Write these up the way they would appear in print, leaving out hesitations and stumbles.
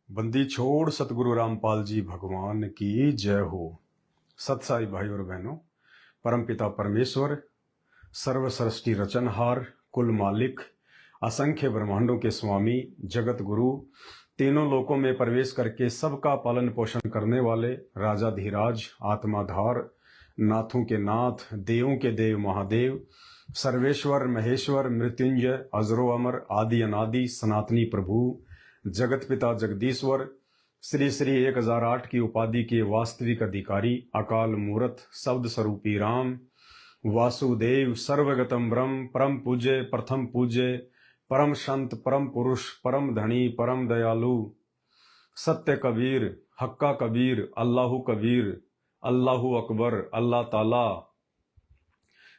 बंदी छोड़ सतगुरु रामपाल जी भगवान की जय हो। सत्साई भाई और बहनों, परमपिता परमेश्वर सर्व सृष्टि रचनहार, कुल मालिक, असंख्य ब्रह्मांडों के स्वामी, जगत गुरु, तीनों लोकों में प्रवेश करके सबका पालन पोषण करने वाले राजाधिराज, आत्माधार, नाथों के नाथ, देवों के देव महादेव, सर्वेश्वर महेश्वर, मृत्युंजय, अजरो अमर, आदि अनादि, सनातनी प्रभु, जगत पिता जगदीश्वर, श्री श्री 1008 की उपाधि के वास्तविक अधिकारी, अकाल मूरत, शब्द स्वरूपी राम, वासुदेव, सर्वगतम ब्रह्म, परम पूज्य, प्रथम पूज्य, परम संत, परम पुरुष, परम धनी, परम दयालु, सत्य कबीर, हक्का कबीर, अल्लाहु कबीर, अल्लाहु अकबर, अल्लाह ताला,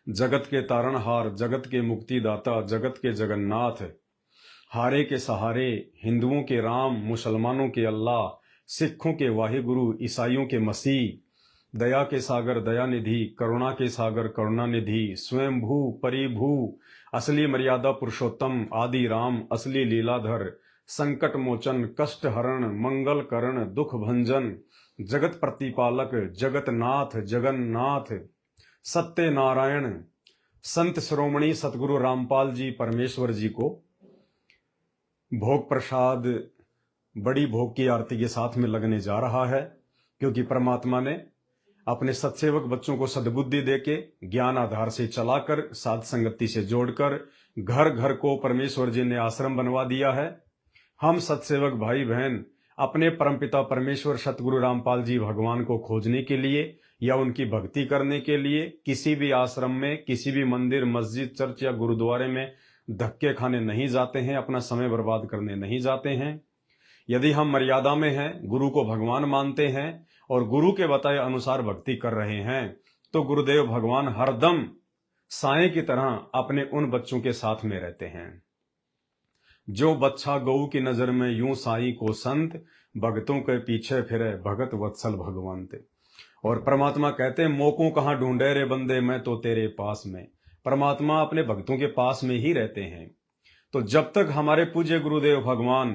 जगत के तारणहार, जगत के मुक्तिदाता, जगत के जगन्नाथ, हारे के सहारे, हिंदुओं के राम, मुसलमानों के अल्लाह, सिखों के वाहिगुरु, ईसाइयों के मसीह, दया के सागर दयानिधि, करुणा के सागर करुणानिधि, स्वयंभू परिभू, असली मर्यादा पुरुषोत्तम, आदि राम, असली लीलाधर, संकट मोचन, कष्ट हरण, मंगल करण, दुख भंजन, जगत प्रतिपालक, जगत नाथ, जगन्नाथ, सत्य नारायण, संत श्रोमणी सतगुरु रामपाल जी परमेश्वर जी को भोग प्रसाद बड़ी भोग की आरती के साथ में लगने जा रहा है, क्योंकि परमात्मा ने अपने सत्सेवक बच्चों को सद्बुद्धि देके ज्ञान आधार से चलाकर साध संगति से जोड़कर घर घर को परमेश्वर जी ने आश्रम बनवा दिया है। हम सत्सेवक भाई बहन अपने परमपिता परमेश्वर सतगुरु रामपाल जी भगवान को खोजने के लिए या उनकी भक्ति करने के लिए किसी भी आश्रम में, किसी भी मंदिर, मस्जिद, चर्च या गुरुद्वारे में धक्के खाने नहीं जाते हैं, अपना समय बर्बाद करने नहीं जाते हैं। यदि हम मर्यादा में हैं, गुरु को भगवान मानते हैं और गुरु के बताए अनुसार भक्ति कर रहे हैं, तो गुरुदेव भगवान हरदम साए की तरह अपने उन बच्चों के साथ में रहते हैं। जो बच्चा गऊ की नजर में यूं साई को संत, भगतों के पीछे फिरे भगत वत्सल भगवंत। और परमात्मा कहते हैं, मोकों कहाँ ढूंढे रे बंदे, मैं तो तेरे पास में। परमात्मा अपने भक्तों के पास में ही रहते हैं। तो जब तक हमारे पूज्य गुरुदेव भगवान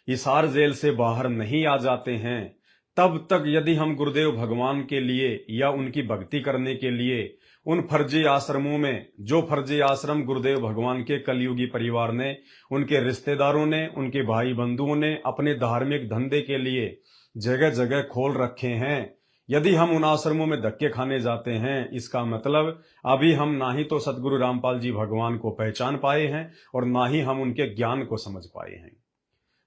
हिसार जेल से बाहर नहीं आ जाते हैं, तब तक यदि हम गुरुदेव भगवान के लिए या उनकी भक्ति करने के लिए उन फर्जी आश्रमों में, जो फर्जी आश्रम गुरुदेव भगवान के कलयुगी परिवार ने, उनके रिश्तेदारों ने, उनके भाई बंधुओं ने अपने धार्मिक धंधे के लिए जगह जगह खोल रखे हैं, यदि हम उन आश्रमों में धक्के खाने जाते हैं, इसका मतलब अभी हम ना ही तो सतगुरु रामपाल जी भगवान को पहचान पाए हैं और ना ही हम उनके ज्ञान को समझ पाए हैं।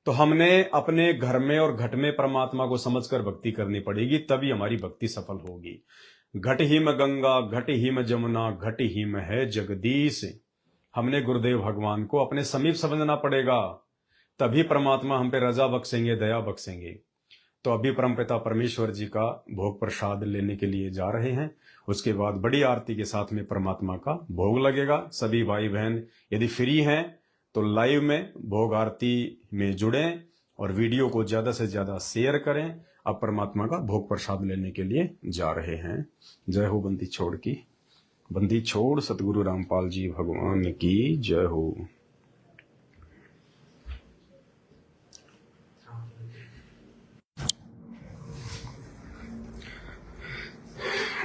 तो हमने अपने घर में और घट में परमात्मा को समझकर भक्ति करनी पड़ेगी, तभी हमारी भक्ति सफल होगी। घट ही में गंगा, घट ही में जमुना, घट ही में है जगदीश। हमने गुरुदेव भगवान को अपने समीप समझना पड़ेगा, तभी परमात्मा हम पे रजा बख्शेंगे, दया बख्शेंगे। तो अभी परमपिता परमेश्वर जी का भोग प्रसाद लेने के लिए जा रहे हैं। उसके बाद बड़ी आरती के साथ में परमात्मा का भोग लगेगा। सभी भाई बहन यदि फ्री हैं तो लाइव में भोग आरती में जुड़ें और वीडियो को ज्यादा से ज्यादा शेयर करें। अब परमात्मा का भोग प्रसाद लेने के लिए जा रहे हैं। जय हो बंदी छोड़ की, बंदी छोड़ सतगुरु रामपाल जी भगवान की जय हो।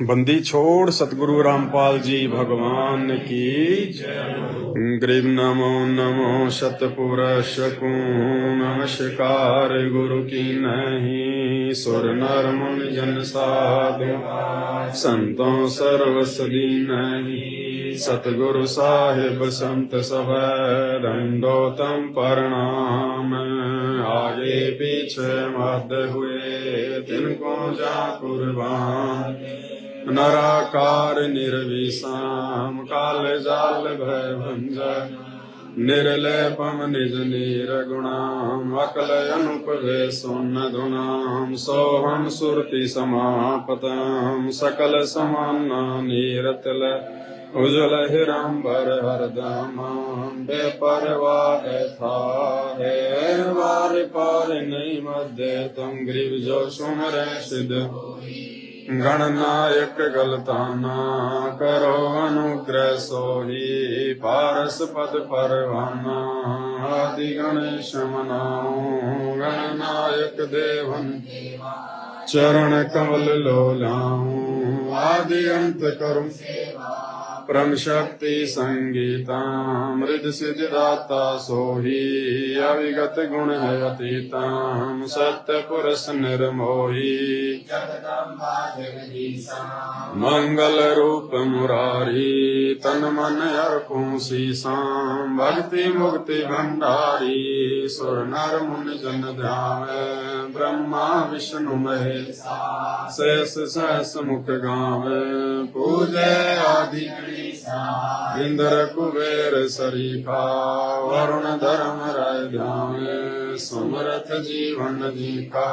बंदी छोड़ सतगुरु रामपाल जी भगवान की जय। गरीब नमो नमो शतपुरुष को नमस्कार, गुरु की नहीं सुर नर मुनि जन साधु, संतों सर्वसदी नहीं, सतगुरु साहिब संत सब दंडोतम प्रणाम। आगे पीछे मध्य हुए तिनको जा कुर्बान, नराकार निर्विषाम काल जाल भय भंजन, निर्लेपम निज निर्गुणाम अकल अनुपवेशोन धुनाम, सोहम सुरति समापतम सकल समाना नीरतल, उज्जवल हिरंबर हरदम बेपरवाह था है, वार पार नहीं मध्य तुम ग्रीव जो सुमर सिद्ध, गणनायक गलताना करो अनुग्रह सोही, पारस पद परवाना आदि गणेश मनाऊं गणनायक देवन चरण कमल लोलाऊं आदि अंत करूं परम शक्ति संगीता मृद सिद्धि दाता सोही अविगत गुण है अतीता सत्य पुरुष निर्मोही मंगल रूप मुरारी तन मन अर्पूं सीसां भक्ति मुक्ति भंडारी सुर नर मुनि जन ध्यावे ब्रह्मा विष्णु महेश शेष सहस मुख गावे पूजे आदि इंद्र कुबेर सरीखा वरुण धर्म राय ध्यावे सुमरत जीवन जीका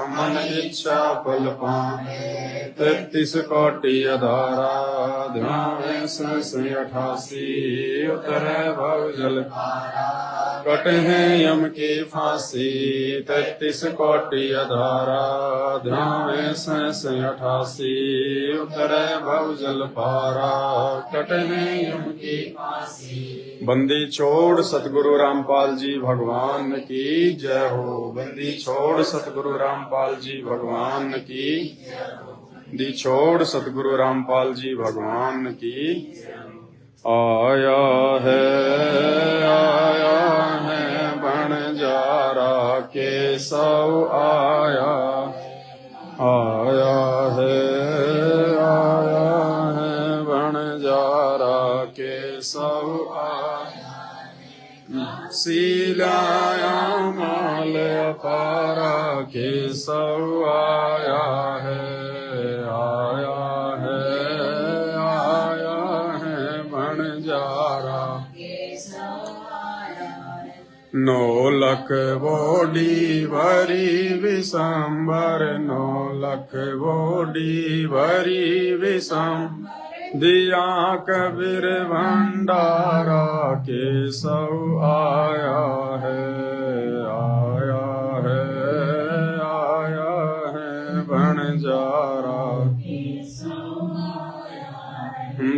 मन इच्छा फल पावे 33 कोटि अधारा ध्यावे सहस 88 उतरे भव जल कट है यम की फांसी 33 कोटि अधारा ध्यावे सहस 88 उतरे भव जल पारा कट है यम की फांसी। बंदी छोड़ सतगुरु रामपाल जी भगवान की जय हो। बंदी छोड़ सतगुरु रामपाल जी भगवान की दी छोड़ सतगुरु रामपाल जी भगवान की। आया है बणजारा केशव आया आया है बणजारा केशव आया सीलाया माल अपारा केशव आया है नौ लख बोडी भरी विशंबर 9 लख बोडी भरी विषम दिया कबीर भंडारा केशव आया है बणजारा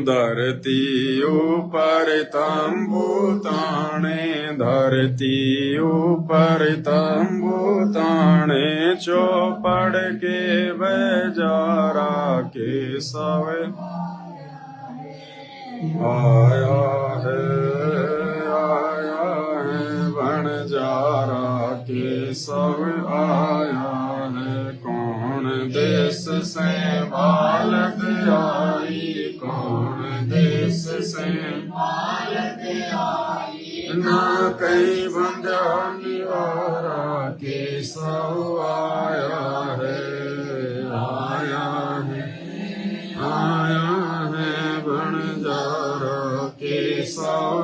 धरती ऊपर तंबू ताने धरती ऊपर तंबू ताने चौपड़ के बेजारा केशव आया है बणजारा केशव आया है। कौन देश से बालक आई कौन देश से बालक आई ना कहीं बंधा निवारा केशव आया है बणजारा केशव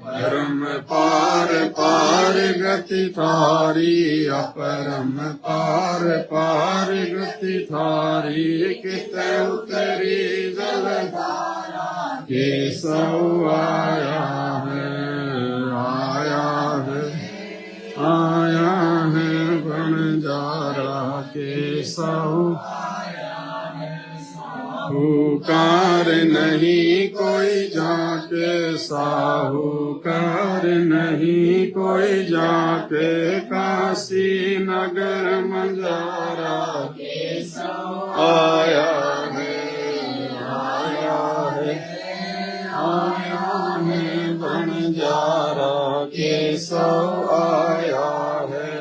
परम पार पार गति थारी अपरम पार पार गति थारी कित उतरी जलधारा केशव आया है बणजारा केशव। साहूकार नहीं कोई जाके साहूकार नहीं कोई जाके काशी नगर मंजारा आया है बंजारा केशव आया है।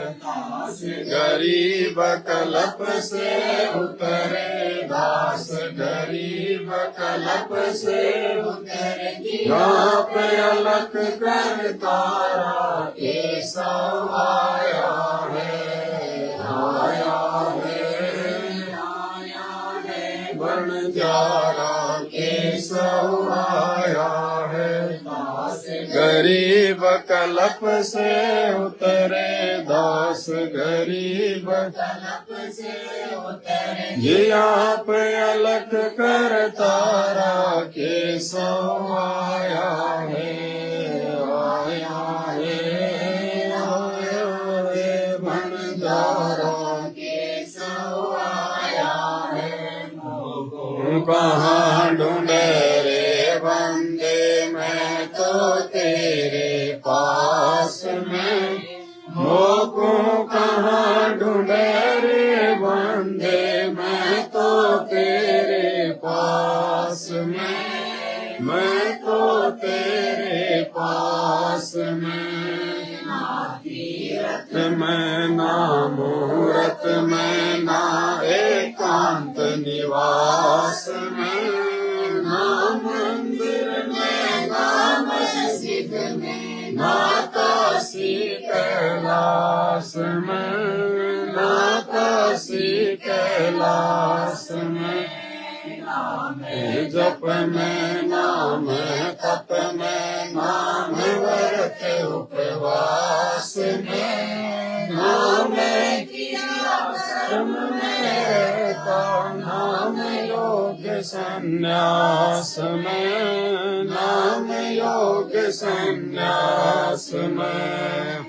गरीब कल्प से उतरे दास गरीब कल्प से उतरे आप अलग कर तारा केशव आया है बंजारा केशव आया है। गरीब कल्प से उतरे दास गरीब कल्प से उतरे जी आप अलग कर तारा केशव आया है बंजारा केशव आया है। कहाँ ढूंढे रे बंदे मैं तो तेरे में, मोको कहाँ ढूंढे रे बंदे, मैं तो तेरे पास में, मैं तो तेरे पास में। तीरथ में ना मूरत में, ना एकांत निवास में, ना मंदिर में, ना मस्जिद में, ना काशी कैलाश में, ना काशी कैलाश में। जप में नाम, तप में नाम, व्रत उपवास में नाम, कर्म में नाम, योग संन्यास में नाम, योग संन्यास में।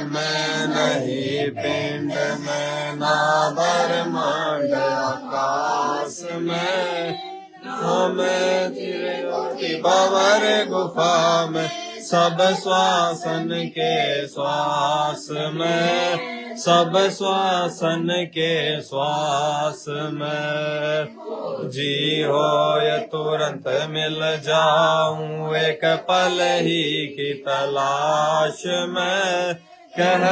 मैं नहीं पिंड में, ना ब्रह्मांड आकाश में, हमें चिरयोगी बाबर गुफा में, सब श्वासन के श्वास में, सब श्वासन के श्वास में। जी हो ये तुरंत मिल जाऊं, एक पल ही की तलाश में। कह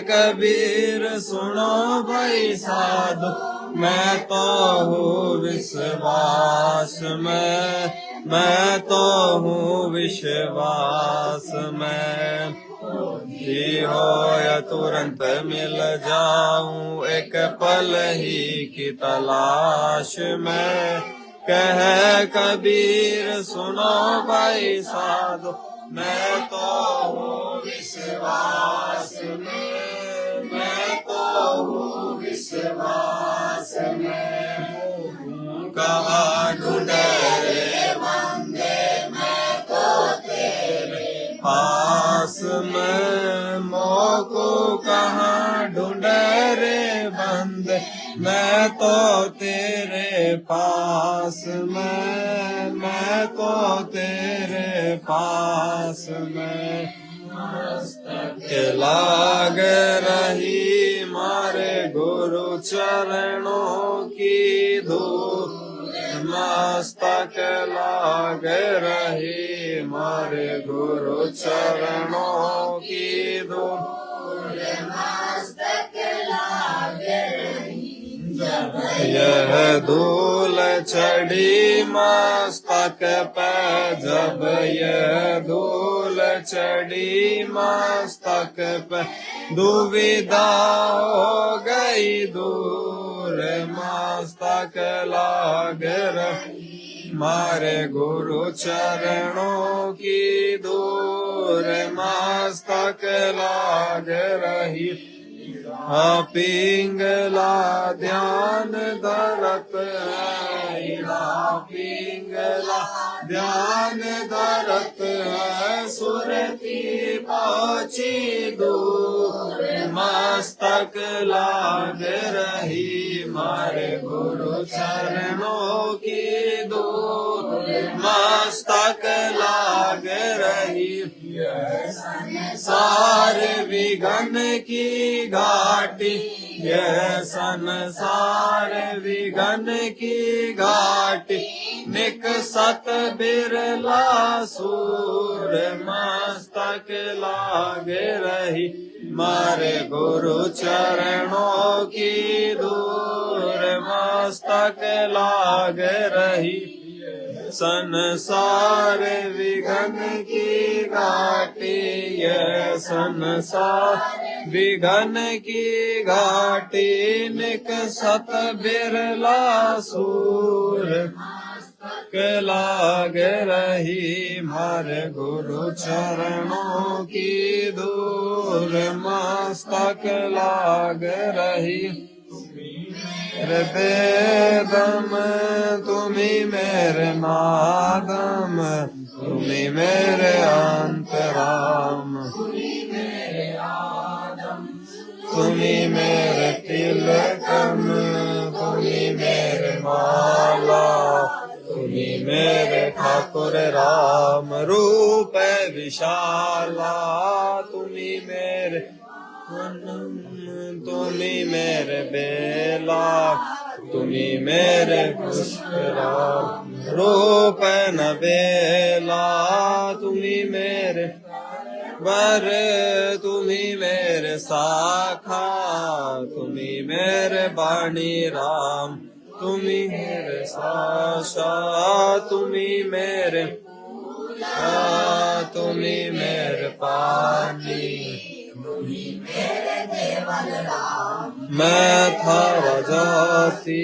कबीर सुनो भाई साधु, मैं तो हूँ विश्वास में, मैं तो हूँ विश्वास में। जी हो या तुरंत मिल जाऊं, एक पल ही की तलाश में। कह कबीर सुनो भाई साधु, मैं तो हूँ विश्वास में, मैं तो हूँ विश्वास में। कहाँ ढूंढे रे बंदे, मैं तो तेरे पास में, मोको कहाँ ढूंढे रे बंदे, मैं तो तेरे पास में, मैं तो तेरे पास में। के लाग रही मारे गुरु चरणों की धूल, मस्तक लाग रही मारे गुरु चरणों की धूल, मस्तक लाग रही। यह धूल चढ़ी मस्तक पे, जब यह धूल चढ़ी मस्तक पे, दुविधा हो गई दूर, मस्तक लाग रही मारे गुरु चरणों की दूर, मस्तक लाग रही। पिंगला ध्यान धरत है, पिंगला ध्यान धरत है, सुरती पहुँची दूर, मस्तक लाग रही मारे गुरु चरणों की दूर, मस्तक लाग रही। सार विघन की घाटी, यह संसार विघन की घाटी, निकसत बिरला सूर, मस्तक लाग रही मारे गुरु चरणों की दूर, मस्तक लाग रही। संसार विघन की घाटी, यह संसार विघन की घाटी, निकसत बिरला सूर, के लाग रही मारे गुरु चरणों की दूर, मस्तक लाग रही। वेदम तुम्ही मेरे नादम, तुम्ही मेरे अंतराम, तुम्ही मेरे तिलकम, तुम्ही मेरे माला, तुम्ही मेरे ठाकुर राम। रूप विशाल वाला तुम्ही मेरे तुम्ही मेरे बेला तुम्ही मेरे पुष्पराग रूप न बेला तुम्ही मेरे वर तुम्ही मेरे साखा तुम्ही मेरे बाणी राम तुम्ही मेरे साशा तुम्ही मेरे तुम्ही मेरे पानी मैं था जाती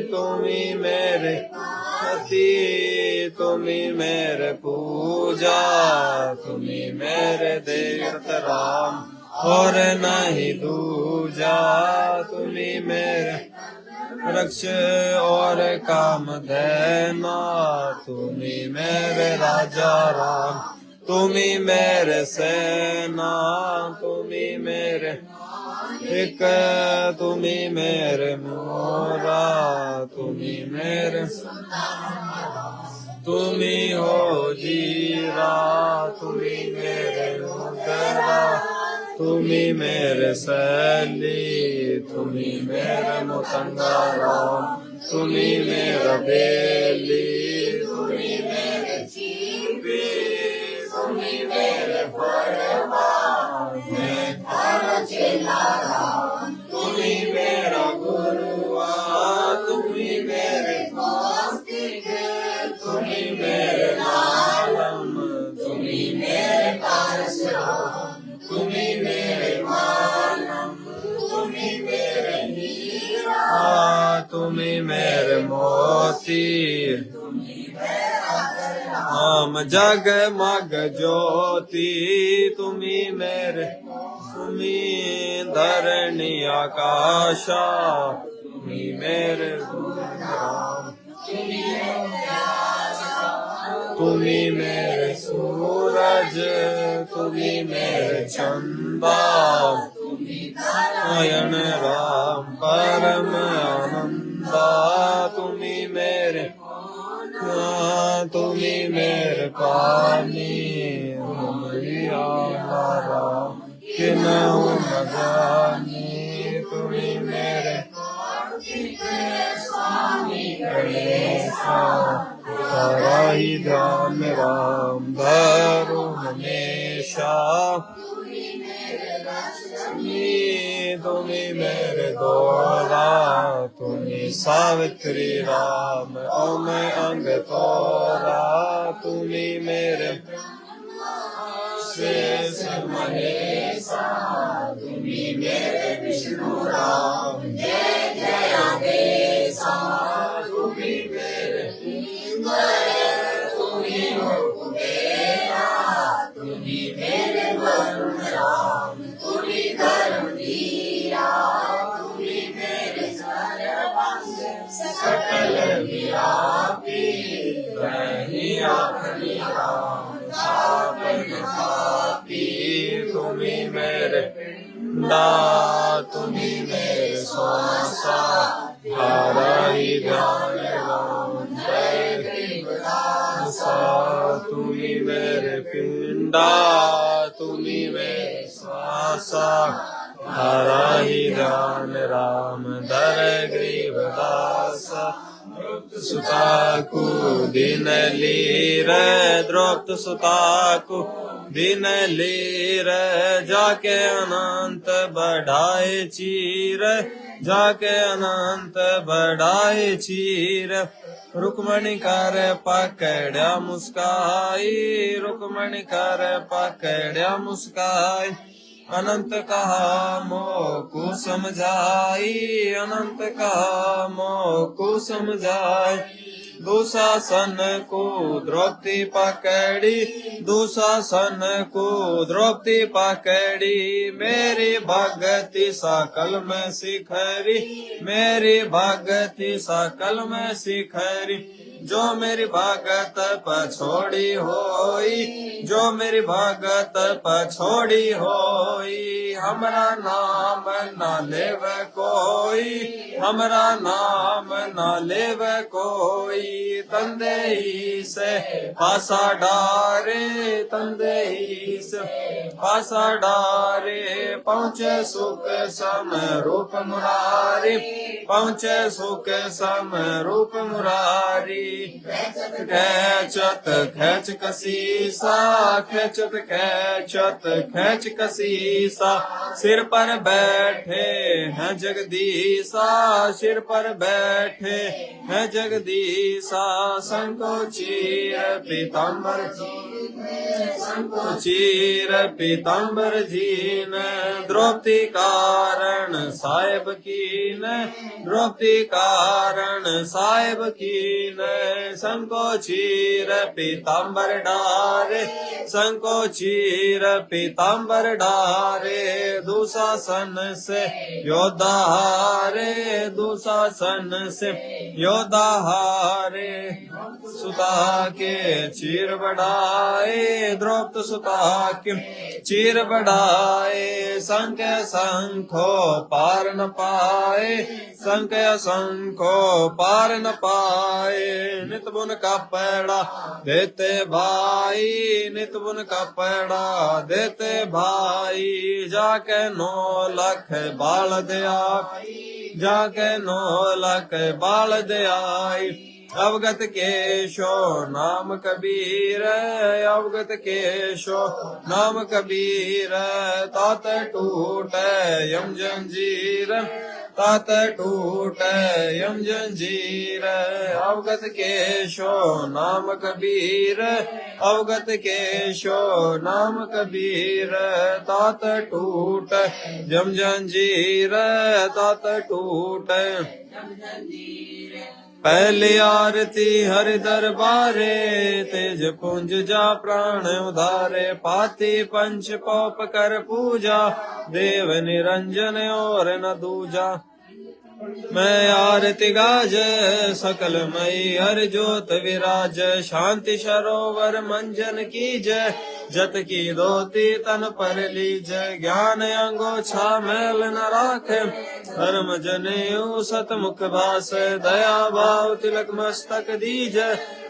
तुम्ही मेरे पति तुम्ही मेरे पूजा तुम्ही मेरे देवत राम और नहीं दूजा तुम्ही मेरे रक्ष और काम देना तुम्ही मेरे राजा राम तुम्ही मेरे सेना तुम्ही मेरे एक तुम्ही मेरे मोरा तुम्ही मेरे तुम्ही हो जीरा तुम्ही मेरे उदरा तुम्ही मेरे सैली तुम्ही मेरे मुतंगा राम तुम्ही मेरा बेली तुम्ही मेरे चीपी तुम्ही मेरे बड़वा मैं थारा चेला राम तुम्ही मेरा गुरुआ तुम्ही मेरे स्वास्तिक तुम्ही मेरे मालम तुम्ही मेरे परशुराम तुम्ही मेरे मालम तुम्ही मेरे हीरा तुम्ही मेरे मोती हम जग मग ज्योति तुम्ही मेरे तुम्ही धरणी आकाशा तुम्ही मेरे राम तुम्ही मेरे सूरज तुम्ही मेरे चंदा नयन राम परम आनंदा तुम्ही मेरे तुम्ही मेरे पानी राम कि न न जानी तुम्ही मेरे तारा ही ध्यान राम धरो हमेशा तुम्ही मेरे दोरा तुम्ही सावित्री राम ओ मैं अंग तोरा तुम्ही मेरे शेष महेशा तुम्ही मेरे विष्णु राम जय जयादेशा तुम्ही मेरे तुम्ही हो कुबेरा तुम्ही मेरे वरुण राम तुम्ही धर्मवीरा तुम्ही मेरे सर्वांग सकल व्यापी नहीं आखरी राम पापी तुम्ही मेरे पिंडा तुम्ही मेरे स्वासा हरा ही ध्यान राम जय दासा तुम्ही मेरे पिंडा तुम्ही मेरे स्वासा हरा ही ध्यान राम दर ग्रीव दासा सुताकु दिन लीर द्रौपद सुताकु दिन लीर जाके अनंत बढ़ाए चीर जाके अनंत बढ़ाए चीर रुक्मणी कर पकड़ा मुस्काई रुक्मणी कर पकड़ा मुस्काई अनंत कहा मोको समझाई अनंत कहा मोको समझाई दुशासन को द्रौपदी पकड़ी दुशासन को द्रौपदी पकड़ी मेरी भगति सकल में शिखरी मेरी भगति सकल में शिखरी जो मेरी भगत पछोड़ी होई, जो मेरी भगत पछोड़ी होई। हमरा नाम न लेव कोई, हमरा नाम न लेव कोई। तंदेही से पासा डारे, तंदेही से पासा डारे। पहुँचे सुख सम रूप मुरारी, पहुँचे सुख सम रूप मुरारी। खेचत खेच कसीसा, खेचत खेचत खेच कसीसा। सिर पर बैठे हैं जगदीसा, सिर पर बैठे हैं जगदीसा। संकोचीर पीताम्बर, संकोचीर पीताम्बर जीन। द्रौपदी कारण साहेब कीन, द्रौपदी कारण साहेब कीन। संकोचीर पीताम्बर डारे, संकोचीर पीताम्बर डारे। दुशासन से योद्धा हारे, दुशासन से योद्धा हारे। सुता के चीर बढ़ाए, द्रौपदी सुता के चीर बढ़ाए। संख संखो पार न पाए, संख संखो पार न पाए। नित बुन का पैड़ा देते भाई, नित बुन का पैड़ा देते भाई। जाके 9 लाख बाल दया, जाके 9 लाख बाल दयाई। अवगत केशो नाम कबीर, अवगत केशो नाम कबीर। तात टूट यम जंजीर, तात टूट यम जंजीर। अवगत केशो नाम कबीर, अवगत केशो नाम कबीर। तात टूट यम जंजीर, तात टूट पहली आरती हरि दरबारे। तेज पुंज जा प्राण उधारे। पाती पंच पौप कर पूजा। देव निरंजन और न दूजा। मैं आरती गाज सकल मई हर जोत विराज। शांति सरोवर मंजन की जय। जत की धोती तन पर लीज। ज्ञान अंगोछा मैल न राखे। धर्म जनेऊ सत मुख भास। दया भाव तिलक मस्तक दीज।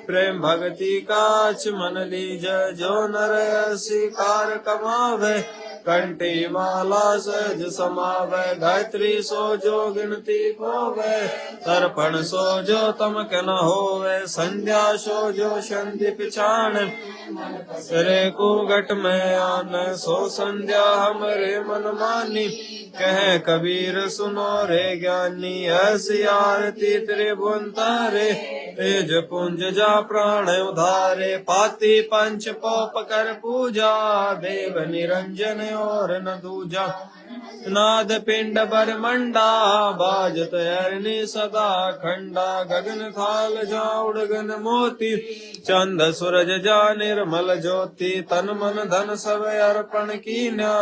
प्रेम भक्ति काच मन लीज। जो नर शिकार कमावे। कंठी माला सहज समावे। गायत्री सो जो गिनती खोवे। तर्पण सो जो तमक न होवे। संध्या सो जो संधि पिछाण। सिरे को घट में आन सो संध्या हमरे मन मानी। कहे कबीर सुनो रे ज्ञानी। ऐसी आरती त्रिभुवन तारे। तेज पुंज जा प्राण उधारे। पाती पंच पौप कर पूजा। देव निरंजन और न दूजा। नाद पिंड बर मंडा। बाजत हरनि सदा खंडा। गगन थाल जा उड़गन मोती। चंद सूरज जा निर्मल ज्योति। तन मन धन सब अर्पण कीन्या।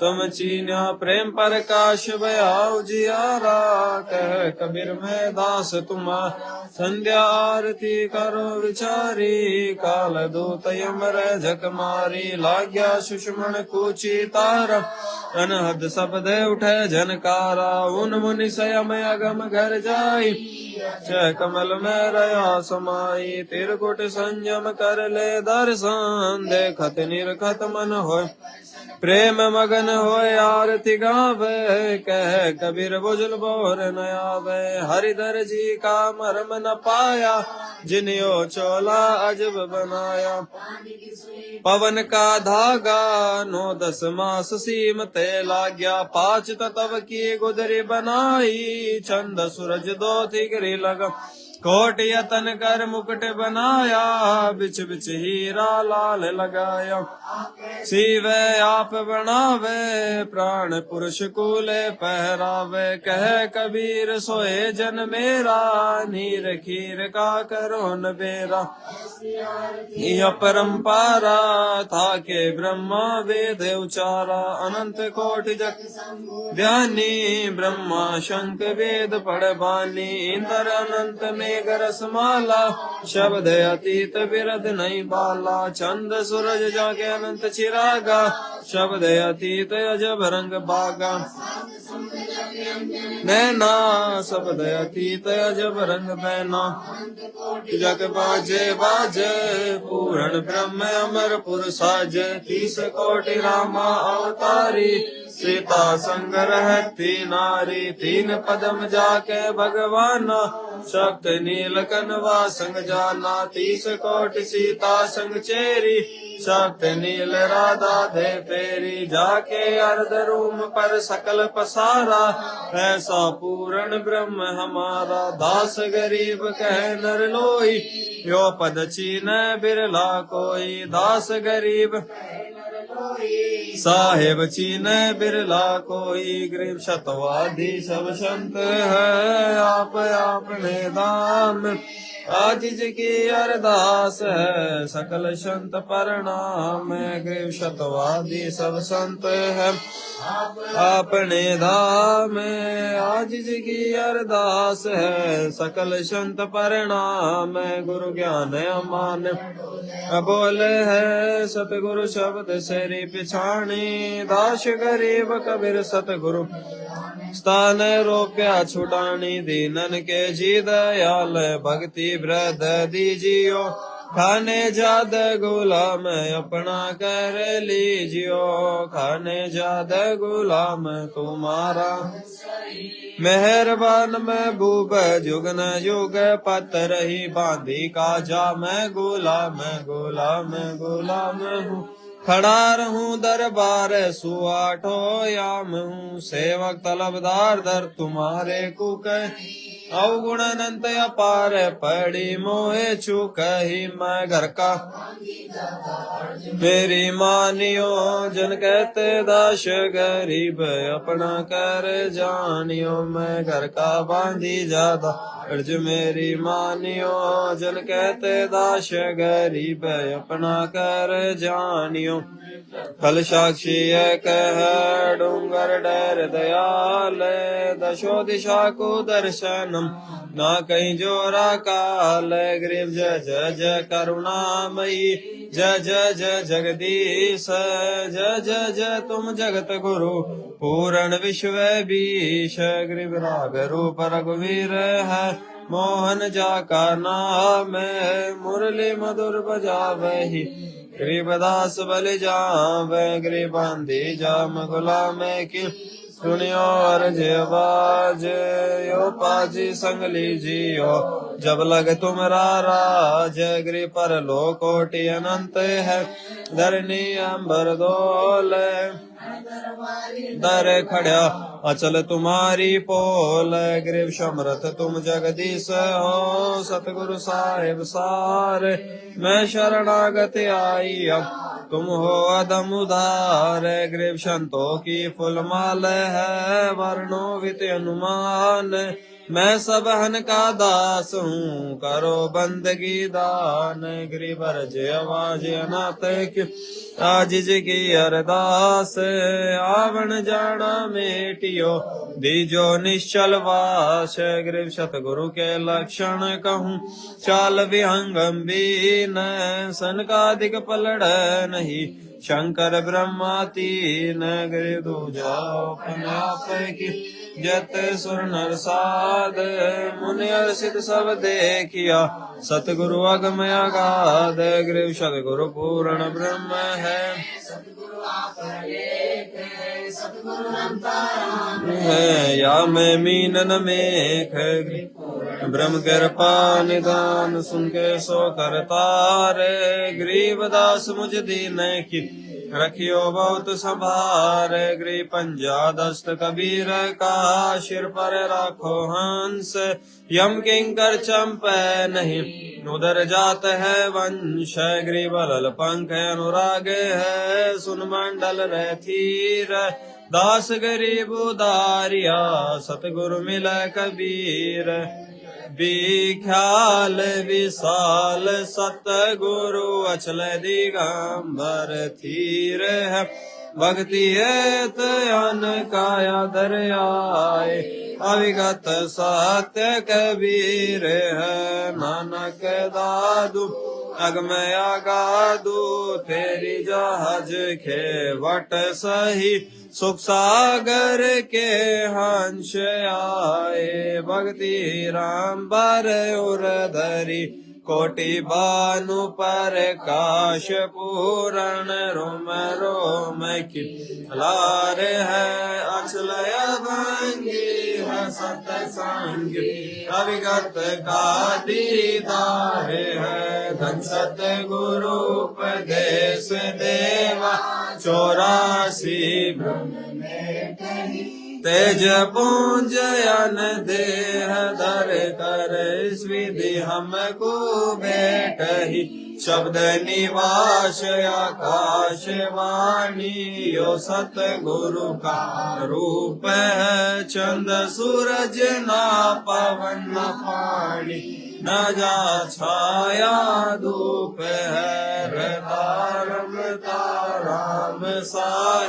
तुम चीन्या प्रेम प्रकाश भयाउ जियारा। कह कबीर मैं दास तुम्हारा। संध्या आरती करो विचारी। काल दूत यमर झक मारी। लाग्या सुषमण कूची तारा। अनहद शब्द उठे झनकारा। उन मुनि संयम अगम घर जाई। छह कमल में रया समाई। तिरकुट संयम कर ले दर्शन। देखत निरखत मन होय। प्रेम मगन होय आरती गावे। कह कबीर बुझल बोर न आवे। हरिधर जी का मर्म न पाया। जिन्यो चोला अजब बनाया। पवन का धागा 9-10 मास सीम ते लाग्या। 5 तत्व की गुदरी बनाई। चंद सूरज 2 तिगरी लगा। कोट यतन कर मुकुट बनाया। बिच बिच हीरा लाल लगाया। शिव आप बनावे। प्राण पुरुष कूले पहरावे। कह कबीर सोए जन मेरा। नीर खीर का करो न बेरा। यह परंपरा था के ब्रह्मा वेद उचारा। अनंत कोटि जग ध्यानी। ब्रह्मा शंख वेद पढ़ बानी। इंद्र अनंत में मेघ रसमाला शब्द अतीत बिरद नहीं बाला चंद सूरज जाके अनंत चिरागा शब्द अतीत अजब रंग बागा नैना शब्द अतीत अजब रंग बैना जग बाजे बाजे पूर्ण ब्रह्म अमरपुर साज 30 कोटि रामा अवतारी सीता संग रहती नारी 3 पदम जाके भगवाना शक्त नील कनवा संग जाना 30 कोटि सीता संग चेरी शक्त नील राधा दे फेरी जाके अर्ध रूम पर सकल पसारा ऐसा पूर्ण ब्रह्म हमारा दास गरीब कह नर लोई यो पद चीन बिरला कोई दास गरीब साहेब चीन बिरला कोई गरीब शतवादी सब संत है आप आपने दाम आजिज की अरदास है सकल संत प्रणाम गरीब शतवादी सब संत है अपने धाम आजिज की अरदास है सकल संत प्रणाम गुरु ज्ञान अमान बोले है सतगुरु शब्द सेरी पिछाणी दास गरीब कबीर सतगुरु स्थान रोप्या छुटानी दीनन के जी दयाल भक्ति वृद्ध दीजियो खाने जाद गुलाम अपना कर लीजियो खाने जाद गुलाम तुम्हारा मेहरबान महबूब जुग न युग पत रही बांधी काजा मैं गुलाम गुलाम गुलाम हूँ खड़ा रहूं दरबार सुआठो याम हूँ सेवक तलबदार दर तुम्हारे कुक अवगुण अनंत अपार पड़ी मोहे चूक ही मैं घर का मेरी मानियो जन कहते दास गरीब अपना कर जानियो मैं घर का बांधी ज्यादा अर्ज मेरी मानियो जन कहते दास गरीब अपना कर जानियो कल साक्षी कह डूंगर डर दयाल दशो दिशा को दर्शनम ना कहीं जोरा काल गरीब जय जय जय करुणामयी जय जय जय जगदीश जय जय जय तुम जगत गुरु पूर्ण विश्व बीश गरीब राग रूप रघुवीर है मोहन जा का नाम मुरली मधुर बजावही गरीबदास बल जावे गरीब बंदी जाम गुलाम की सुनियो अर्ज आवाज यो पाजी संग लीजियो जब लग तुमरा राज गृह पर लो कोटि अनंत है धरनी अंबर दोल दर खड़ा अचल तुम्हारी पोल ग्रीव समरथ तुम जगदीश हो सतगुरु साहिब सार मैं शरणागत आई अब तुम हो अदम उदार ग्रीव संतों की फुलमाल है वर्णो वित अनुमान मैं सब हन का दास हूँ करो बंदगी दान गिरिवर जय आवाज अनाथ की आजिज की अरदास आवण जाना मेटियो दीजो निश्चल वास ग्रीव सतगुरु के लक्षण कहूँ चाल विहंगम बीन सन का दिग पलड़ नहीं शंकर ब्रह्मातीन गिर दूजा अपने आप की जत सुर नर साध मुनि अर्षित सब देखिया सतगुरु अगम अगाध ग्रीव सतगुरु पूर्ण ब्रह्म है या मैं मीनन मेघ ब्रह्म कृपा निदान सुन के सो करतारे ग्रीवदास मुझ दीन की रखियो बहुत संभार गृह पंजा दस्त कबीर का सिर पर राखो हंस यम किंकर चंपै नहीं उधर जात है वंश गृह बलल पंख अनुराग है सुन मंडल रथीर दास गरीब उदारिया सतगुरु मिल कबीर विख्याल विशाल सतगुरु अचल दिगंबर थीर है भक्ति हेत अन काया दरियाए अविगत सत्य कबीर है नानक दादू अगमया गादू तेरी जहाज खेवट सही सुख सागर के हंस आए भक्ति राम बर उर धरी कोटि बानु पर काश पूरण रोम रोम की लार है अचलय भंगी है सतसंगी अविगत का दीदार है धन सत गुरु उपदेश देवा 84 ब्रह्म में कही तेज पुंज अन देह धर कर इस विधि हमको बैठही शब्द निवास आकाश वाणी यो सतगुरु का रूप है चंद सूरज ना पवन न पानी न जा छाया धूप है रतारम ताराम साय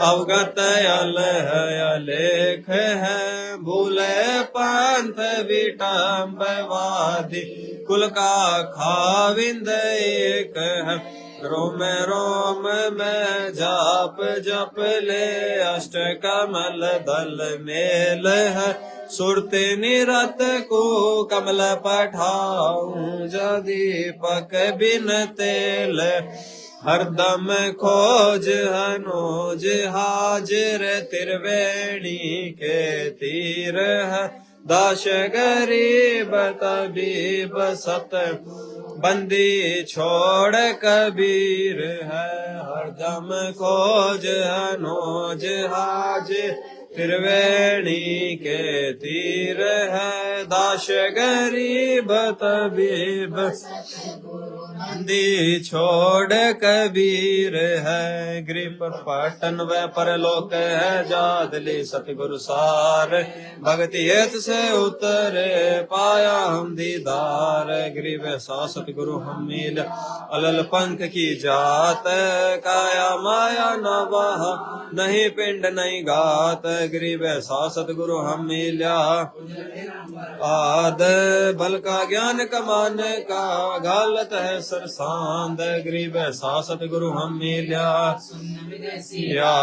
अवगत अल है अलेख है भूले पंथ विटम्बवादी कुल का खाविंद एक है रोम रोम में जाप जप ले अष्ट कमल दल मेल है सुरते निरत को कमल पठाऊं दीपक बिन तेल हरदम खोज हनोज हाजिर त्रिवेणी के तीर है दाश गरीब तबीब सत बंदी छोड़ कबीर है हरदम खोज हनोज हाजिर त्रिवेणी के तीर है दाश गरीब तबीब बंदी छोड़ कबीर है गृह पर पाटन व परलोक है जादली सतगुरु सार भक्ति हेत से उतरे पाया हम दीदार गृह सा सतगुरु हम मिल अलल पंख की जात काया माया न वाह नहीं पिंड नहीं गात गरीब सा सतगुरु हम मिल्या आद बल का ज्ञान कमाने का गालत है सरसांद गरीब सा सतगुरु हम मिल्या या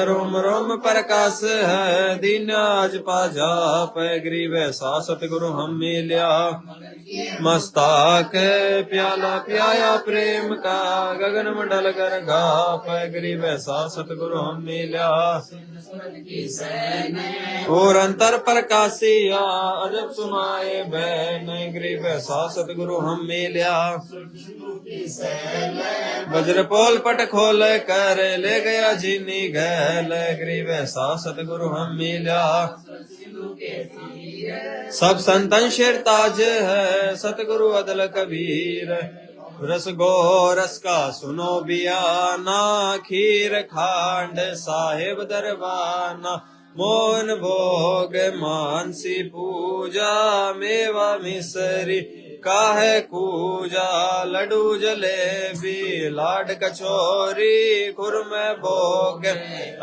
रोम रोम प्रकाश है दीन आज पाजाप गरीब सा सतगुरु हम मिल्या मस्ताक प्याला प्याया प्रेम का गगन मंडल कर गाप गरीब सा सतगुरु हम मिल्या और अंतर प्रकाशिया अजब सुनाए बैन गरीब सा सतगुरु हम मिल्या वज्र पोल पट खोल कर ले गया जिनी गैल गरीब सा सतगुरु हम मिल्या सब संतन शेर ताज है सतगुरु अदल कबीर रस गो रस का सुनो बियाना खीर खांड साहेब दरबाना मोहन भोग मानसी पूजा मेवा मिसरी काहे कूजा लड्डू जलेबी लाड कचोरी खुरम भोग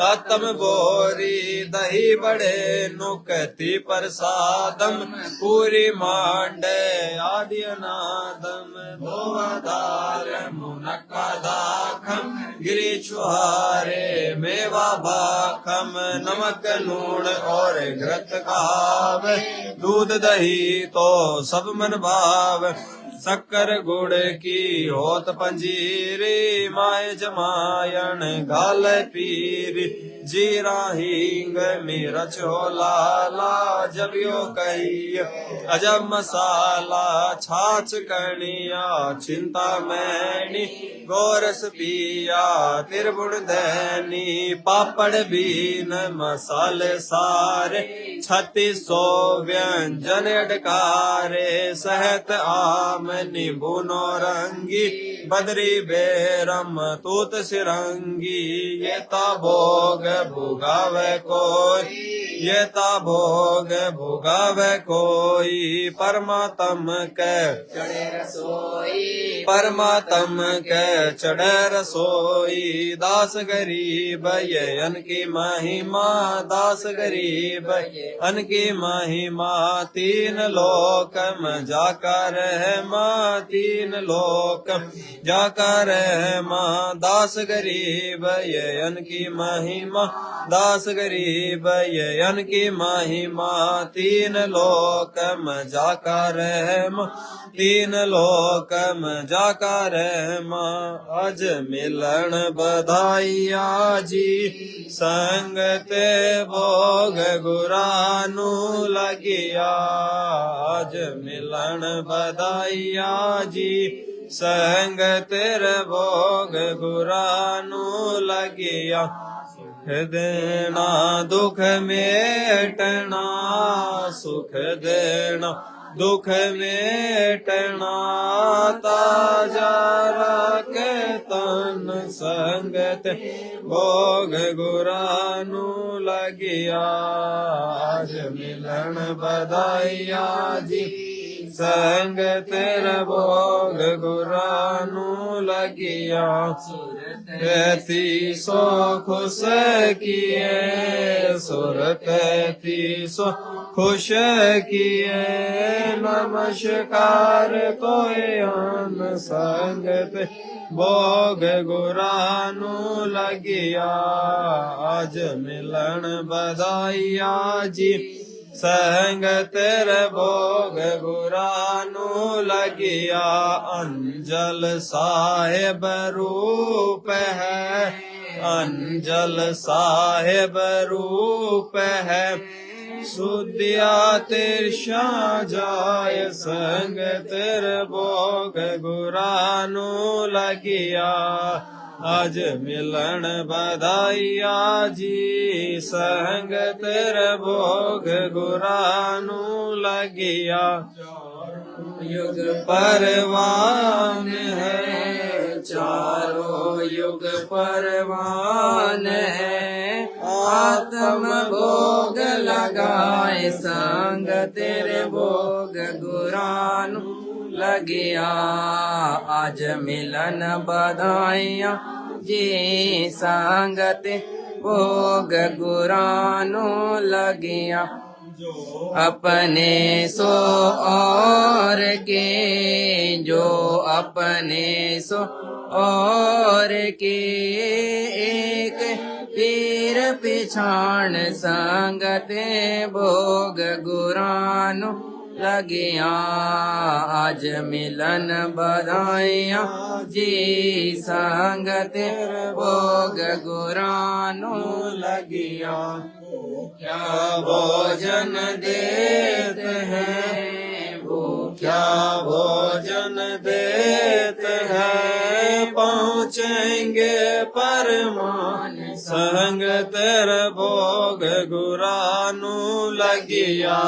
आत्म बोरी दही बड़े नुकती प्रसादम पूरी मांडे आदि अनादम धोवदार मुनक्का दाखम गिरी छुहारे मेवा भाखम नमक लूण और घृत खाव दूध दही तो सब मन भाव शक्कर गुड़ की होत पंजीरी माय जमायन गाल पीर जीरा हींग मिर्च हो लाला जब यो कही अजब मसाला छाछ कणिया चिंता मैनी गोरस पिया तिरबुण दैनी पापड़ बीन मसाले सारे 3600 व्यंजन अडकारे सहत आम नींबू नौरंगी बदरी बेरम तूत सिरंगी ये ता भोग भुगावे कोई, ये ता भोग भुगावे कोई। परमात्म कै चढ़े रसोई, परमात्म कै चढ़े रसोई। दास गरीब ये अनकी महिमा, दास गरीब अनकी महिमा। तीन लोक में जाकर है माँ, तीन लोक जाकर है माँ। दास गरीब ये अनकी महिमा, दास गरीब ये अनकी महिमा। तीन लोक में जाकर है माँ, तीन लोक में जाकर है माँ। अज मिलन बधाइया जी, संगते भोग गुरानु लगिया। अज मिलन बधाइया जी, संग तेरे भोग गुरानु लगिया। सुख देना दुख मेटना, सुख देना दुख मेटना। ताजा रखे तन संगत भोग गुरानु लगिया। आज मिलन बधाइया जी, संग तेरा भोग गुरानु लगिया। रहती सो खुश किए, सुरती सो खुश किए। नमस्कार कोई आन संगत भोग गुरानु लगिया। आज मिलन बधाइया जी, संग तेरे भोग गुरानु लगिया। अंजल साहेब रूप है, अंजल साहेब रूप है। सुदिया तिरछा जाय, संग तेरे भोग गुरानु लगिया। आज मिलन बधाइया जी, संग तेरे भोग गुरानु लगिया। युग परवान है, चारों युग परवान है। आत्म भोग लगाए, संग तेरे भोग गुरानु लगिया। आज मिलन बधाइया जी, संगत भोग गुरानु लगिया। अपने सो और के, जो अपने सो और के। एक पीर पिछाण संगत भोग गुरानु लगिया। आज मिलन बधाइया जी, संगत भोग गुरानु लगिया। क्या भोजन देते हैं, वो क्या भोजन देते हैं। पहुँचेंगे परमान, संग तेरे भोग गुरानु लगिया।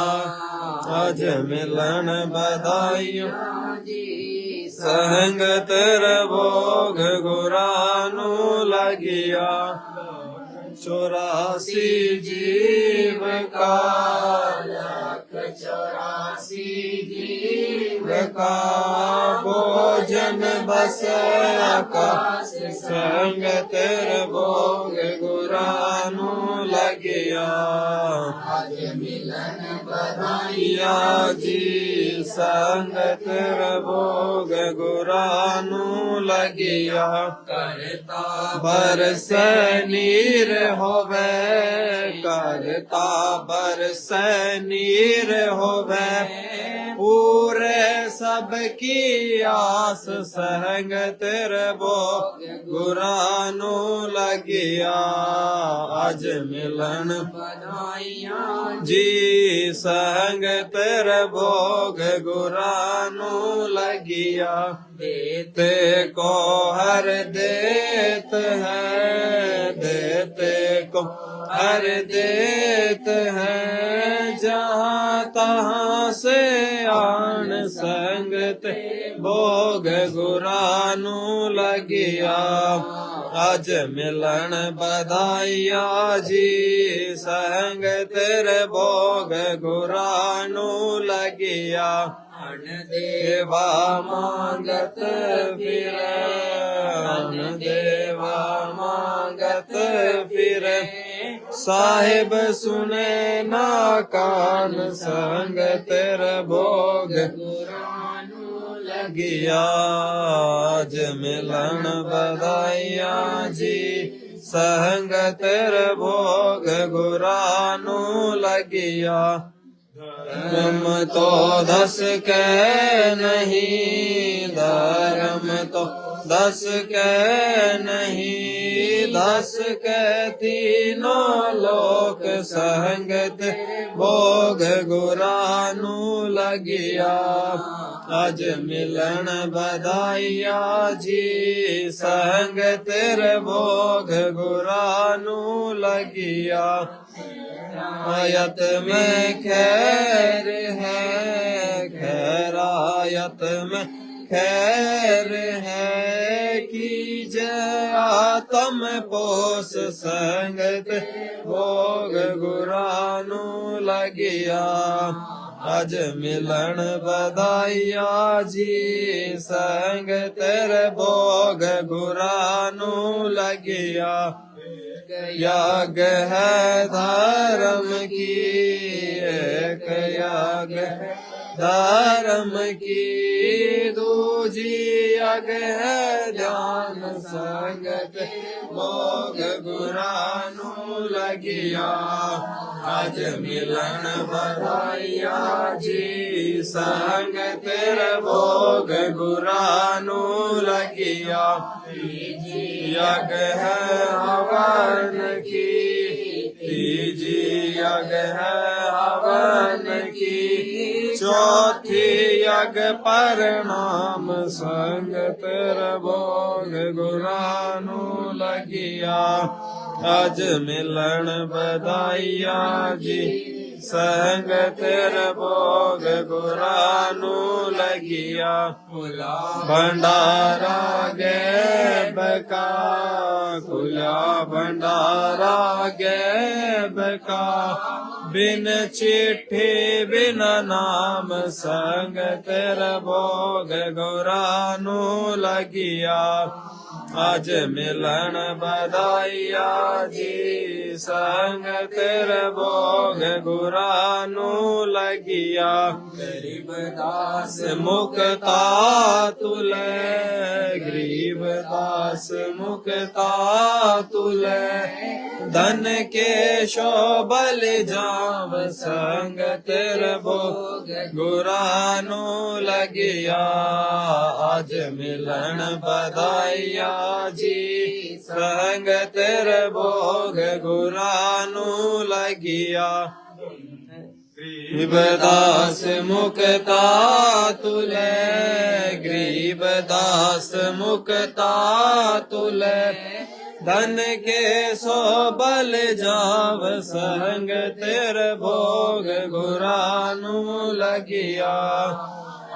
आज मिलन बधाइया जी, संग तेरे भोग गुरानु लगिया। 84 जीव का, 184 जीव का। भोजन बस आकाश, संग तेरे भोग गुरानु लगिया। आज मिलन बधाइया जी, संग तेरे भोग गुरानु लगिया। करता बरस नीर होवे, करता बरस नीर होवे। पूरे सबकी आस, संग तेरे भोग गुरानु लगिया। आज मिलन बधाइया जी, संग तेरे भोग गुरानु लगिया। देते को हर देत है, देते को हर देत है। जहाँ तहाँ से आन संगत भोग गुरानू लगिया अज मिलन बधाइया जी संग तेरे भोग गुरानू लगिया देवा मांगत फिरे देवा मांगत फिरे साहिब सुने ना कान संग तेरे भोग लगिया आज मिलन बधाइया जी संग तेरे भोग गुरानू लगिया धर्म तो दस के नहीं धर्म तो दस के नहीं दस के तीनों लोक संगत भोग गुरानू लगिया अज मिलन बधाइया जी संग तेरे भोग गुरानू लगिया आयत में खैर है खैरायत में खैर है की जय आत्म पोस संगत भोग गुरानू लगिया अज मिलन बधाइया जी संग तेरे भोग गुरानू लगिया याग है धर्म की एक याग धर्म की दूजी यग है ध्यान संगत भोग गुरानू लगिया आज मिलन बधाइया जी संग तेरे भोग गुरानू लगिया यग है हवन की तीजी यग है हवन की चौथी यग परिणाम संग तेरे भोग गुरानू लगिया आज मिलन बधाइया जी संग तेरे भोग गुरानू लगिया भंडारा गैब का खुला भंडारा गैब का बिन चिट्ठी बिन नाम संग तेरे भोग गुरानू लगिया आज मिलन बधाइया जी संग तेरे भोग गुरानू लगिया गरीब दास मुक्ता तुले गरीब दास मुक्ता तुले धन के शोभल जाव संग तेरे भोग गुरानू लगिया आज मिलन बधाइया जी संग तेरे भोग गुरानू लगिया गरीबदास मुक्ता तुले गरीबदास मुक्ता तुले धन के सोबल जाव संग तेरे भोग गुरानू लगिया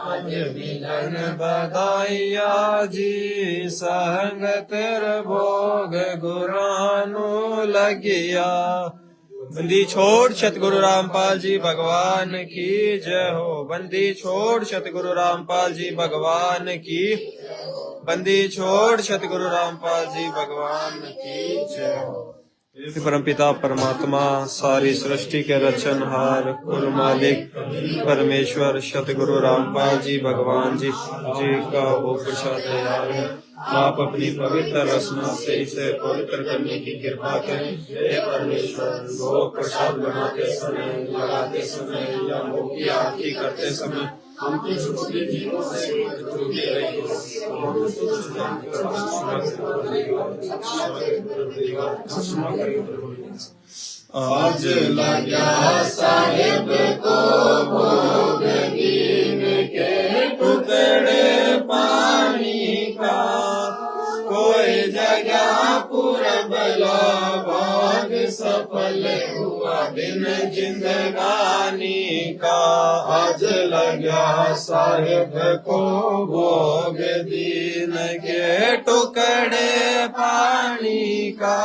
आज मिलन बधाइया जी संग तेरे भोग गुरानू लगिया। बंदी छोड़ सतगुरु रामपाल जी भगवान की जय हो। बंदी छोड़ सतगुरु रामपाल जी भगवान की। बंदी छोड़ सतगुरु रामपाल जी भगवान की जय हो। परमपिता परमात्मा सारी सृष्टि के रचनहार कुल मालिक परमेश्वर सतगुरु रामपाल जी भगवान जी का वो प्रसाद तैयार है। आप अपनी पवित्र रचना से इसे पवित्र करने की कृपा करें। हे परमेश्वर, भोग प्रसाद बनाते समय, लगाते समय या भोग की आरती करते समय हमको छोटे जीवों से त्रुटि रही आज लगा साहिब को भोग नीम के टुकड़े पानी का कोई जगया पुरबला भाग सफल हुआ दिन जिंदगानी का आज लग्या साहिब को भोग दीन के टुकड़े पानी का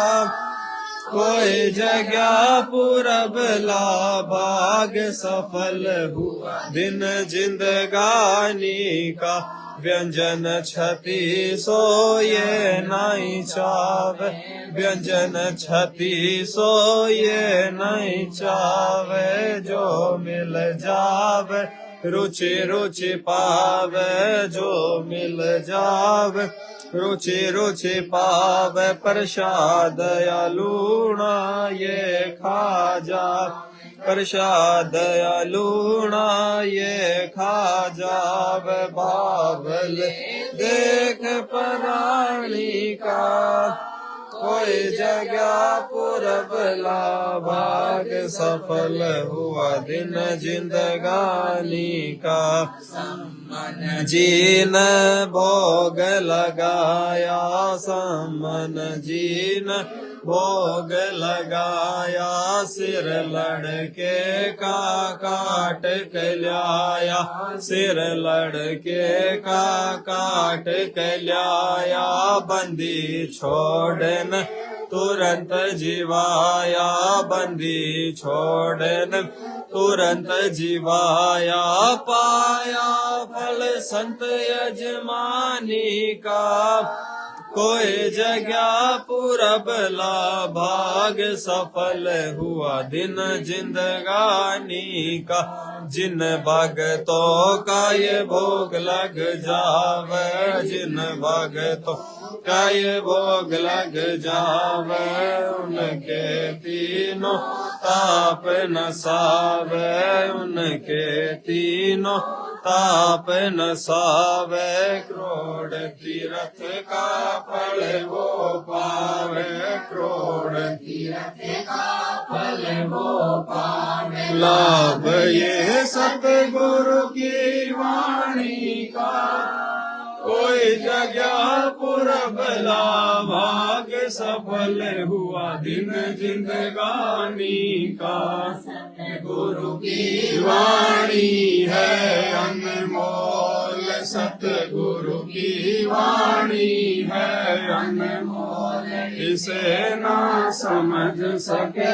कोई जगया पुरबला भाग सफल हुआ दिन जिंदगानी का व्यंजन छति सो ये नहीं चावे व्यंजन छति सो ये नहीं चावे जो मिल जावे रुचि रुचि पावे जो मिल जावे रुचि रुचि पावे प्रसाद या लूणा ये खा जा प्रसाद या लूणा ये खा जाव बावल देख प्राणी का कोई जगया पुरबला भाग सफल हुआ दिन जिंदगानी का सम्मन जीन भोग लगाया सम्मन जीन भोग लगाया सिर लड़के का काट के लाया सिर लड़के का काट के लाया बंदी छोड़न तुरंत जीवाया बंदी छोड़न तुरंत जीवाया पाया फल संत यजमानी का कोई जगया पुरबला भाग सफल हुआ दिन जिंदगानी का जिन भगतों का ये भोग लग जावे जिन भगतों का ये भोग लग जावे उनके तीनों ताप नसावे उनके तीनों ताप नसावे करोड़ तीर्थ का फल वो पावे करोड़ तीर्थ का फल वो पावे लाभ ये सतगुरु की वाणी का कोई जगया पुरबला भाग सफल हुआ दिन जिंदगानी का गुरु की वाणी है अनमोल सतगुरु की वाणी है अनमोल इसे ना समझ सके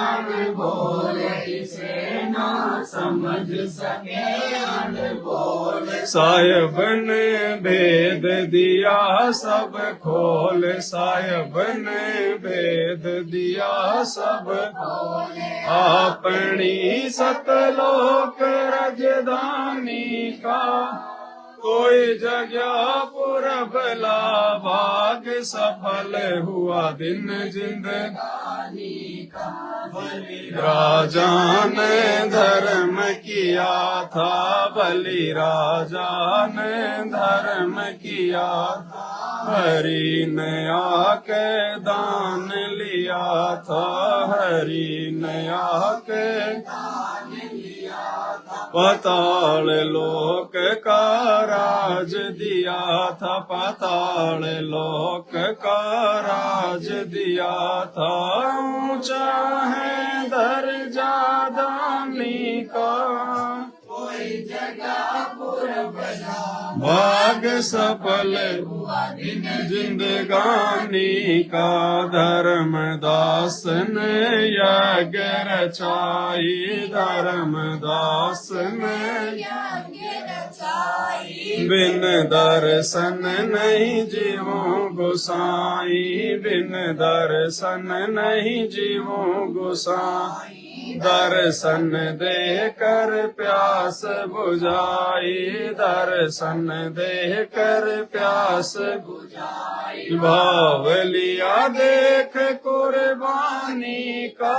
अनमोल इसे ना समझ सके अनमोल साहिब ने भेद दिया सब खोल साहिब ने भेद दिया सब अपनी सतलोक राजधानी का कोई जगया पुरबला भाग सफल हुआ दिन जिंदगानी का बलि राजा ने धर्म किया था बलि राजा ने धर्म किया हरि ने आके दान लिया था हरि ने आके दान लिया था पाताल लोक का राज दिया था पाताल लोक का राज दिया था ऊंचा है दर्जा दानी का कोई जगह पुरबला भाग सफल हुआ दिन जिंदगानी का धर्मदास ने यज्ञ रचाई धर्मदास ने यज्ञ रचाई बिन दर्शन नहीं जीवों गोसाई बिन दर्शन नहीं जीवों गोसाई दर्शन देकर प्यास बुझाई दर्शन देकर प्यास बुझाई भाव लिया देख कुर्बानी का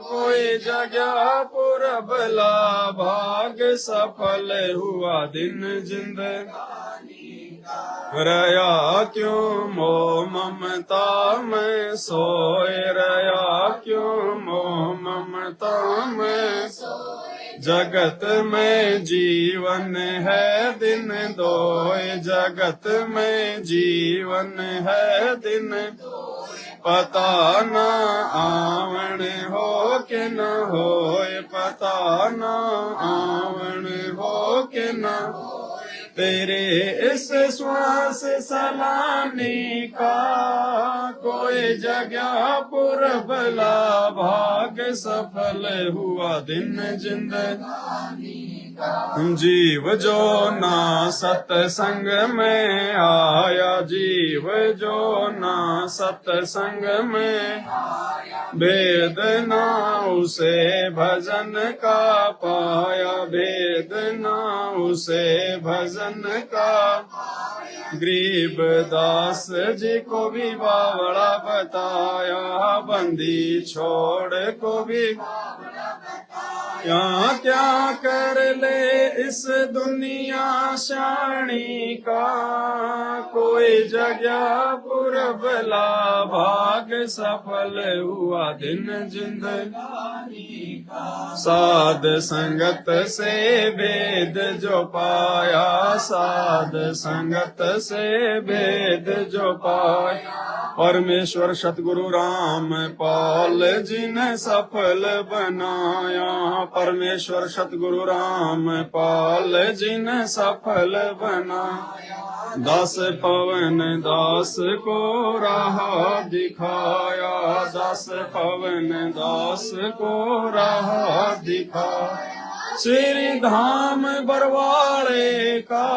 कोई जगह पुरबला भाग सफल हुआ दिन जिंदगानी रया क्यों मोह ममता में सोए रया क्यों मोह ममता में जगत में जीवन है दिन दोय, जगत में जीवन है दिन, पता न आवण हो के न होय, पता न आवण हो के न। तेरे इस श्वास सलानी का कोई जगह पुरबला, भाग सफल हुआ दिन जिंदगानी का। जीव जो ना सत्संग में आया, जीव जो ना सत्संग में भेद ना उसे भजन का पाया, भेद ना उसे भजन का। गरीब दास जी को भी बावड़ा बताया, बंदी छोड़ को भी क्या क्या कर ले इस दुनिया शानी का, कोई जगह पुरबला, भाग सफल हुआ दिन जिंदगानी का। साध संगत से भेद जो पाया, साध संगत से भेद जो पाया, परमेश्वर सतगुरु राम पाल जी ने सफल बनाया, परमेश्वर सतगुरु राम पाल जी ने सफल बनाया। दास पवन दास को राह दिखाया, दास पवन दास को राह दिखाया। श्री धाम बरवाड़े का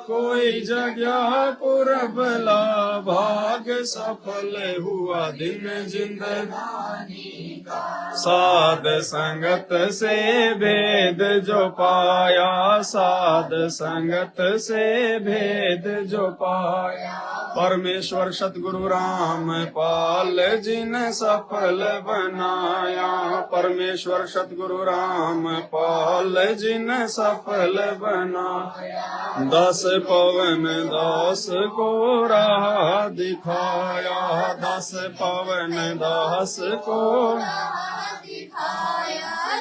कोई जगह पुरबला, भाग सफल हुआ दिन जिंदगानी का। साध संगत से भेद जो पाया, साध संगत से भेद जो पाया, परमेश्वर सतगुरु राम पाल जी ने सफल बनाया, परमेश्वर सतगुरु राम पाल जी ने सफल बनाया। दास पवन दास को राह दिखाया, दास पवन दास को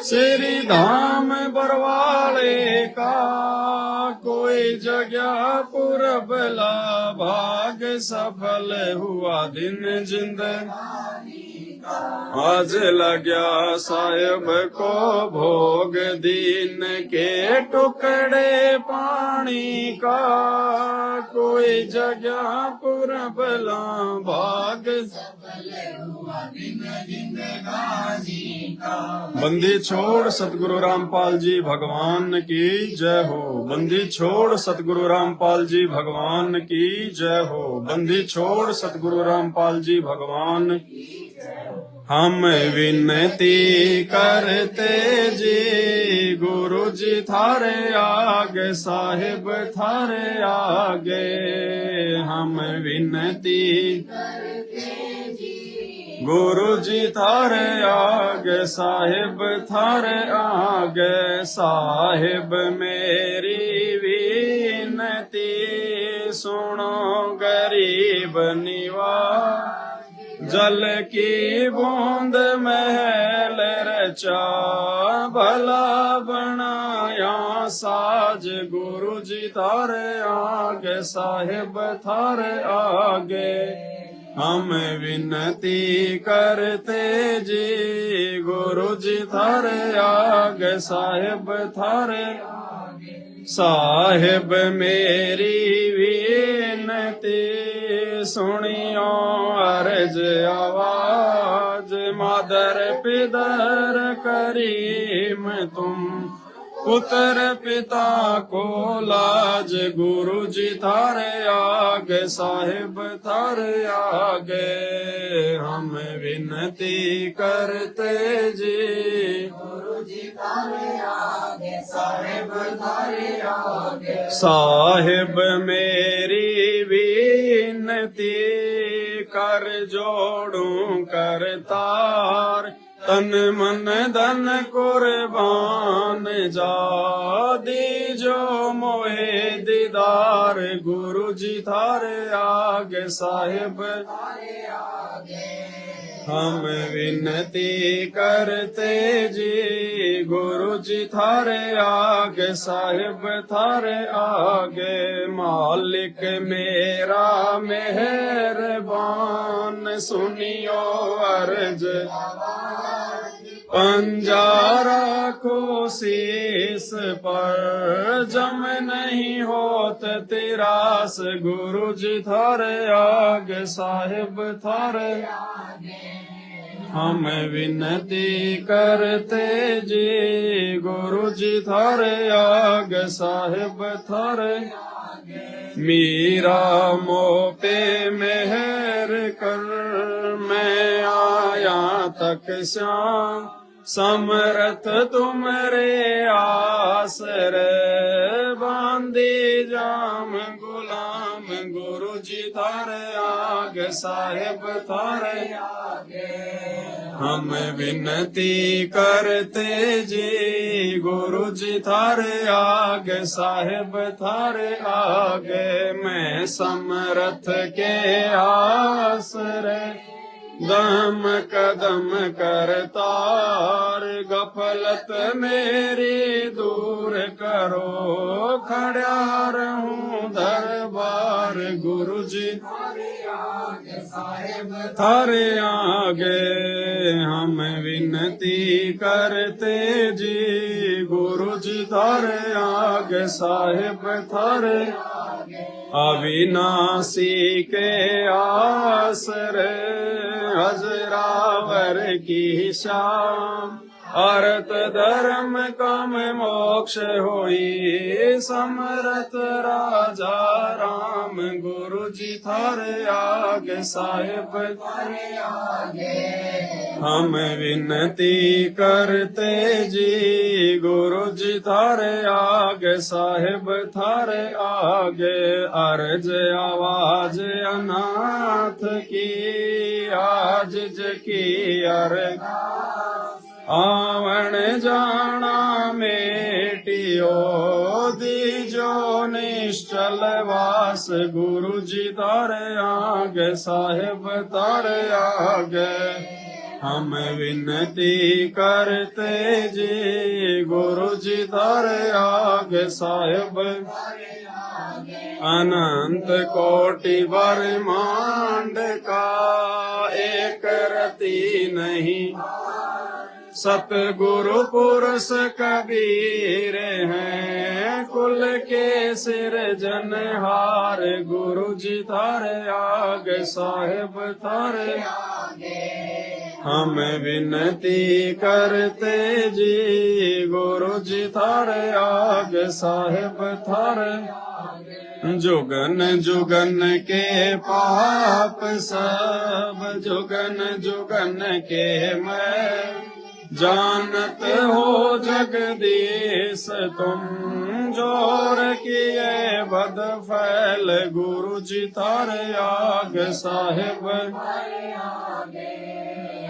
श्री धाम बरवाड़े का कोई जगह पुरबला, भाग सफल हुआ दिन जिंदगानी का। आज लग्या साहेब को भोग दीन के टुकड़े पानी का, कोई जगह पुरबला, भाग सफल हुआ दिन जिंदगानी का। बंदी छोड़ सतगुरु रामपाल जी भगवान की जय हो, बंदी छोड़ सतगुरु रामपाल जी भगवान की जय हो, बंदी छोड़ सतगुरु रामपाल जी भगवान की जय हो। हम विनती करते जी गुरु जी थारे आगे, साहिब थारे आगे, हम विनती गुरु जी थारे आगे, साहिब थारे आगे। साहिब मेरी विनती सुनो गरीब निवाज, जल की बूंद महल रचा, भला बनाया साज, गुरु जी थारे आगे, साहिब थारे आगे, हम विनती करते जी गुरु जी थारे आगे, साहिब थारे आगे। साहिब मेरी विनती सुनियो अर्ज आवाज, मादर पिदर करीम तुम, पुत्र पिता को लाज, गुरु जी थारे आगे, साहिब थारे आगे, हम विनती करते जी गुरु जी थारे आगे, साहिब थारे आगे। साहिब मेरी विनती कर जोड़ू करतार, तन मन धन कुर्बान जा, दीजो मोहे दीदार, गुरु जी थारे आगे, साहिब थारे आगे, हम विनती करते जी गुरु जी थारे आगे साहिब थारे आगे मालिक मेरा मेहरबान सुनियो अर्ज पंजारा को शीस पर जम नहीं होत तिरास गुरु जी थारे आगे साहिब थारे हम विनती करते जी गुरु जी थारे आगे साहिब थारे मीरा मोह पे मेहर कर मैं आया तक श्याम समरथ तुमरे आसरे बांधी जाम गुलाम गुरु जी थारे आगे साहिब थारे हम विनती करते जी गुरु जी थारे आगे साहिब थारे आगे मैं समरथ के आसरे दम कदम करतार गफलत मेरी दूर करो खड़ा रहूं दरबार गुरु जी थारे आगे हम विनती करते जी गुरु जी थारे आगे साहिब थारे अविनाशी के आसरे हजरावर की शाम अर्थ धर्म काम मोक्ष होई समरथ राजा राम गुरु जी थारे आगे साहिब हम विनती करते जी गुरु जी थारे आगे साहिब थारे आगे अर्ज आवाज अनाथ की आज की अर्ज आवण जाना मेटियो दीजो निश्चल वास गुरु जी तारे आगे साहिब तारे आगे हम विनती करते जी गुरु जी तारे आगे साहिब अनंत कोटि ब्रह्मांड का एक रति नहीं सतगुरु पुरुष कबीर हैं कुल के सिर जनहार गुरु जी थारे आगे साहिब थारे हम विनती करते जी गुरु जी थारे आगे साहिब थारे जुगन जुगन के पाप सब जुगन जुगन के मैं जानत हो जगदीश तुम जोर किए बद फैल गुरु जी थारे आगे साहिब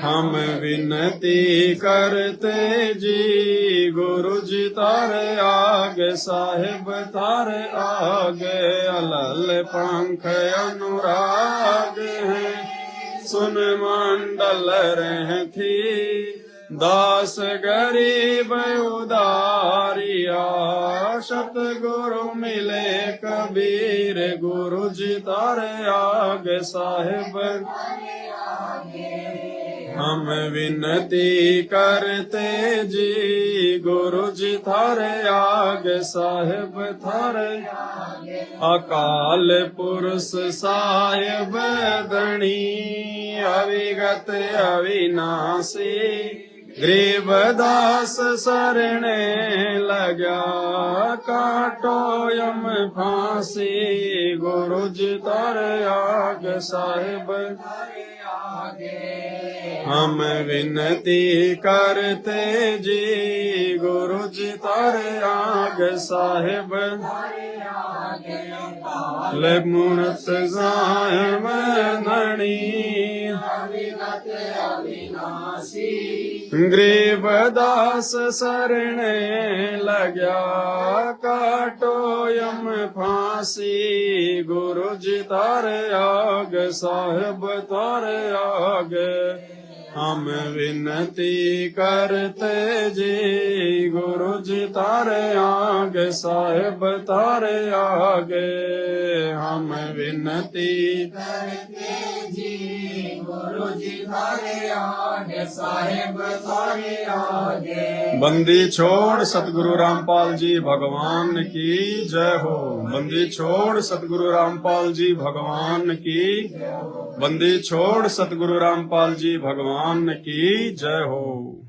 हम विनती करते जी गुरु जी तारे आगे साहिब तारे आगे अलल पंख अनुराग है सुन मंडल रहती दास गरीब उदारिया सतगुरु मिले कबीर गुरु जी तारे आगे साहिब हम विनती करते जी गुरु जी थारे आगे साहिब थारे अकाल पुरुष साहिब धनी अविगत अविनाशी गरीबदास शरणे लगा काटो यम फांसी गुरु जी तारे आगे साहिब हम विनती करते जी गुरु जी तारे आगे साहिब ले मूर्त साहिब धनी गरीबदास शरणे लग्या काटो यम फांसी गुरु जी तारे आगे साहिब तारे आगे हम विनती करते जी गुरु जी तारे आगे साहेब तारे आगे हम विनती करते जी गुरु जी थारे आगे साहेब थारे आगे बंदी छोड़ सतगुरु रामपाल जी भगवान की जय हो बंदी छोड़ सतगुरु रामपाल जी भगवान की बंदी छोड़ सतगुरु रामपाल जी भगवान की जय हो।